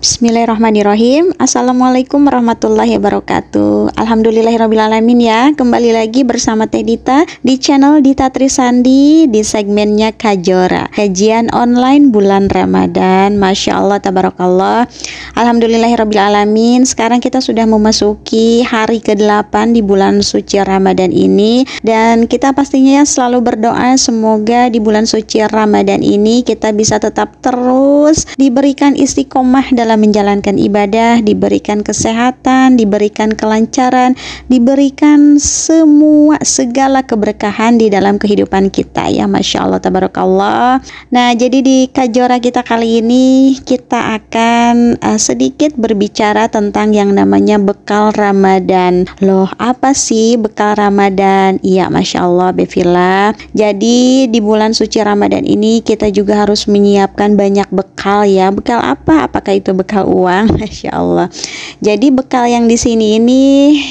Bismillahirrahmanirrahim. Assalamualaikum warahmatullahi wabarakatuh. Alhamdulillahirrabbilalamin ya. Kembali lagi bersama Teh Dita di channel Dita Trisandi di segmennya Kajora, kajian online bulan Ramadan. Masya Allah, tabarakallah. Alhamdulillahirrabbilalamin. Sekarang kita sudah memasuki hari ke-8 di bulan suci Ramadan ini, dan kita pastinya selalu berdoa semoga di bulan suci Ramadan ini kita bisa tetap terus diberikan istiqomah dalam menjalankan ibadah, diberikan kesehatan, diberikan kelancaran, diberikan segala keberkahan di dalam kehidupan kita ya. Masya Allah, tabarakallah. Nah, jadi di Kajora kita kali ini kita akan sedikit berbicara tentang yang namanya bekal Ramadan. Loh, apa sih bekal Ramadan? Iya, Masya Allah, Bevila. Jadi di bulan suci Ramadan ini kita juga harus menyiapkan banyak bekal ya. Bekal apa? Apakah itu bekal uang? Masya Allah. Jadi bekal yang di sini ini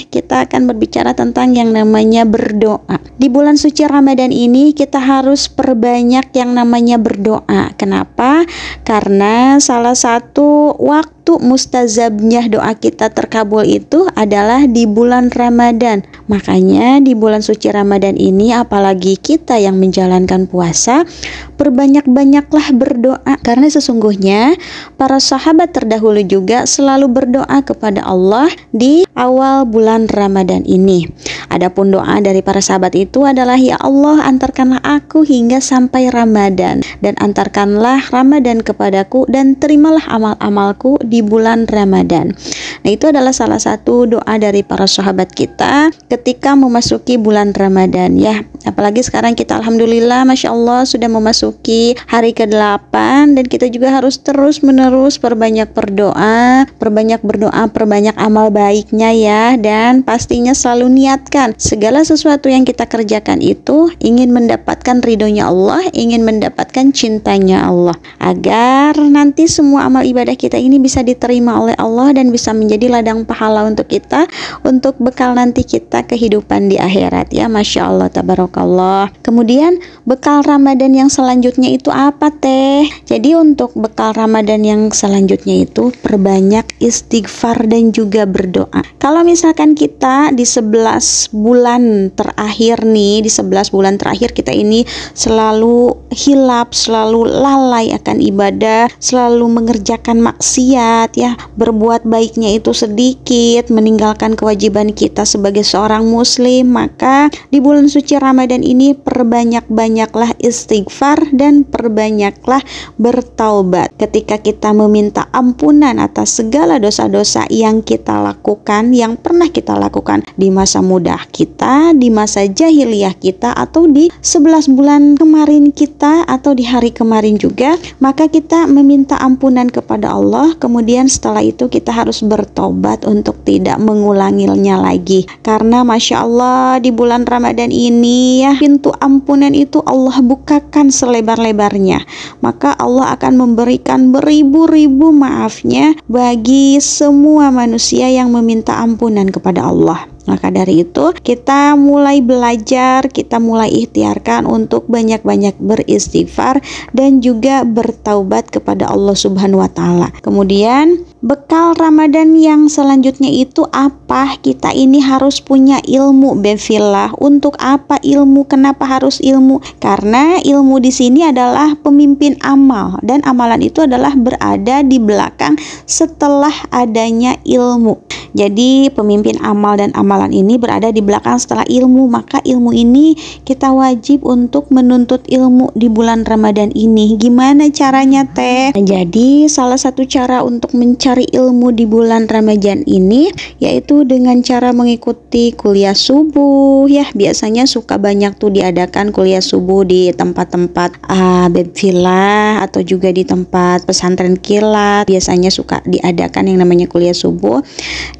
kita akan berbicara tentang yang namanya berdoa. Di bulan suci Ramadan ini kita harus perbanyak yang namanya berdoa. Kenapa? Karena salah satu waktu mustazabnya doa kita terkabul itu adalah di bulan Ramadan. Makanya di bulan suci Ramadan ini, apalagi kita yang menjalankan puasa, perbanyak-banyaklah berdoa. Karena sesungguhnya para sahabat terdahulu juga selalu berdoa kepada Allah di awal bulan Ramadan ini. Adapun doa dari para sahabat itu adalah, ya Allah, antarkanlah aku hingga sampai Ramadan, dan antarkanlah Ramadan kepadaku, dan terimalah amal-amalku di bulan Ramadan. Nah, itu adalah salah satu doa dari para sahabat kita ketika memasuki bulan Ramadan ya. Apalagi sekarang kita alhamdulillah, Masya Allah, sudah memasuki hari ke-8, dan kita juga harus terus menerus perbanyak berdoa, perbanyak amal baiknya ya. Dan pastinya selalu niatkan segala sesuatu yang kita kerjakan itu ingin mendapatkan ridhonya Allah, ingin mendapatkan cintanya Allah, agar nanti semua amal ibadah kita ini bisa diterima oleh Allah dan bisa menjadi ladang pahala untuk kita, untuk bekal nanti kita kehidupan di akhirat ya. Masya Allah, tabarakallah. Kemudian bekal Ramadan yang selanjutnya itu apa Teh? Jadi untuk bekal Ramadan yang selanjutnya itu perbanyak istighfar dan juga berdoa. Kalau misalkan kita di 11 bulan terakhir nih, di 11 bulan terakhir kita ini selalu hilap, selalu lalai akan ibadah, selalu mengerjakan maksiat ya, berbuat baiknya itu sedikit, meninggalkan kewajiban kita sebagai seorang muslim, maka di bulan suci Ramadan ini perbanyak-banyaklah istighfar dan perbanyaklah bertaubat. Ketika kita meminta ampunan atas segala dosa-dosa yang kita lakukan, yang pernah kita lakukan di masa muda kita, di masa jahiliyah kita, atau di 11 bulan kemarin kita, atau di hari kemarin juga, maka kita meminta ampunan kepada Allah. Kemudian setelah itu kita harus bertobat untuk tidak mengulanginya lagi. Karena Masya Allah, di bulan Ramadan ini ya, pintu ampunan itu Allah bukakan selebar-lebarnya. Maka Allah akan memberikan beribu-ribu maafnya bagi semua manusia yang meminta ampunan kepada Allah. Maka dari itu kita mulai belajar, kita mulai ikhtiarkan untuk banyak-banyak beristighfar dan juga bertaubat kepada Allah Subhanahu wa taala. Kemudian bekal Ramadan yang selanjutnya itu apa? Kita ini harus punya ilmu, Bevilla. Untuk apa ilmu? Kenapa harus ilmu? Karena ilmu di sini adalah pemimpin amal, dan amalan itu adalah berada di belakang setelah adanya ilmu. Jadi pemimpin amal dan amalan ini berada di belakang setelah ilmu. Maka ilmu ini kita wajib untuk menuntut ilmu di bulan Ramadan ini. Gimana caranya Teh? Jadi salah satu cara untuk mencari ilmu di bulan Ramadan ini yaitu dengan cara mengikuti kuliah subuh ya. Biasanya suka banyak tuh diadakan kuliah subuh di tempat-tempat Bevilla atau juga di tempat pesantren kilat. Biasanya suka diadakan yang namanya kuliah subuh.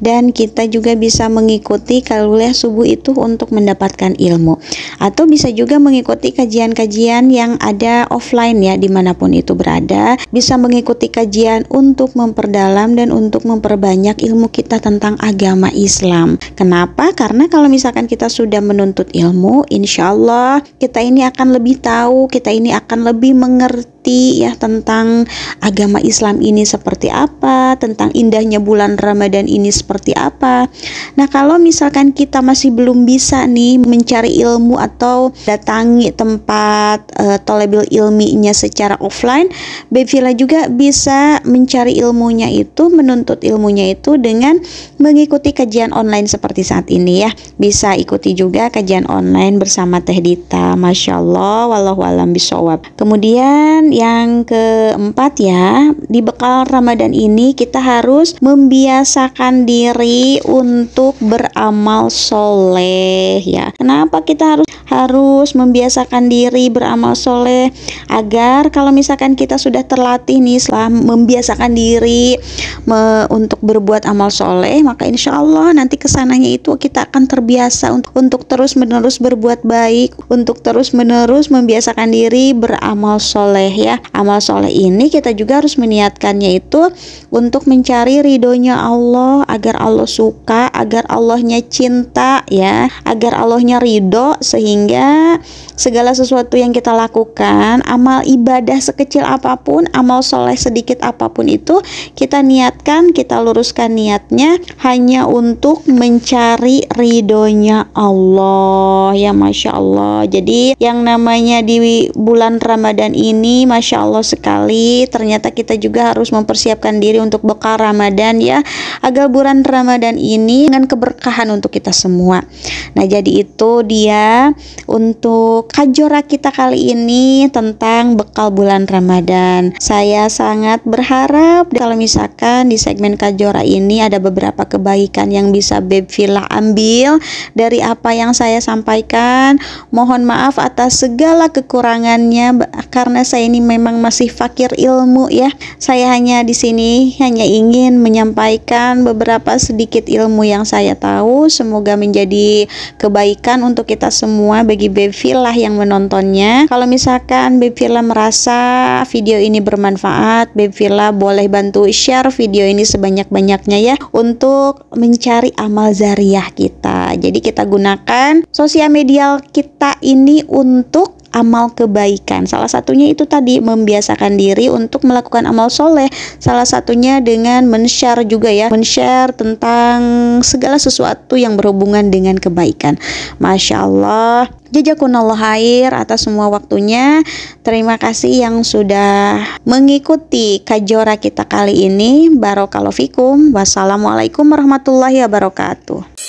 Dan kita juga bisa mengikuti kuliah subuh itu untuk mendapatkan ilmu, atau bisa juga mengikuti kajian-kajian yang ada offline ya, dimanapun itu berada. Bisa mengikuti kajian untuk memperdalam Islam dan untuk memperbanyak ilmu kita tentang agama Islam. Kenapa? Karena kalau misalkan kita sudah menuntut ilmu, insya Allah kita ini akan lebih tahu, kita ini akan lebih mengerti ya tentang agama Islam ini seperti apa, tentang indahnya bulan Ramadan ini seperti apa. Nah, kalau misalkan kita masih belum bisa nih mencari ilmu atau datangi tempat thalabul ilminya secara offline, Baby Villa juga bisa mencari ilmunya itu, menuntut ilmunya itu dengan mengikuti kajian online seperti saat ini ya. Bisa ikuti juga kajian online bersama Teh Dita. Masya Allah, wallahu alam bisawab. Kemudian yang keempat ya, di bekal Ramadan ini kita harus membiasakan diri untuk beramal soleh ya. Kenapa kita harus membiasakan diri beramal soleh? Agar kalau misalkan kita sudah terlatih nih setelah membiasakan diri untuk berbuat amal soleh, maka insya Allah nanti kesananya itu kita akan terbiasa untuk terus menerus berbuat baik, untuk terus menerus membiasakan diri beramal soleh ya. Amal soleh ini kita juga harus meniatkannya itu untuk mencari ridhonya Allah, agar Allah suka, agar Allahnya cinta ya, agar Allahnya ridho, sehingga segala sesuatu yang kita lakukan, amal ibadah sekecil apapun, amal soleh sedikit apapun itu, kita niatkan, kita luruskan niatnya hanya untuk mencari ridhonya Allah ya. Masya Allah. Jadi yang namanya di bulan Ramadan ini Masya Allah sekali, ternyata kita juga harus mempersiapkan diri untuk bekal Ramadan ya, agar bulan Ramadan ini dengan keberkahan untuk kita semua. Nah, jadi itu dia untuk kajora kita kali ini tentang bekal bulan Ramadan. Saya sangat berharap kalau misalkan di segmen kajora ini ada beberapa kebaikan yang bisa Baby Villa ambil dari apa yang saya sampaikan. Mohon maaf atas segala kekurangannya karena saya ini memang masih fakir ilmu ya. Saya hanya di sini hanya ingin menyampaikan beberapa sedikit ilmu yang saya tahu. Semoga menjadi kebaikan untuk kita semua bagi Baby Villa yang menontonnya. Kalau misalkan Baby Villa merasa video ini bermanfaat, Baby Villa boleh bantu share video ini sebanyak-banyaknya ya, untuk mencari amal zariah kita. Jadi kita gunakan sosial media kita ini untuk amal kebaikan. Salah satunya itu tadi, membiasakan diri untuk melakukan amal soleh. Salah satunya dengan men-share juga ya, men-share tentang segala sesuatu yang berhubungan dengan kebaikan. Masya Allah. Jazakumullah khair atas semua waktunya. Terima kasih yang sudah mengikuti kajora kita kali ini. Barakallahu fikum. Wassalamualaikum warahmatullahi wabarakatuh.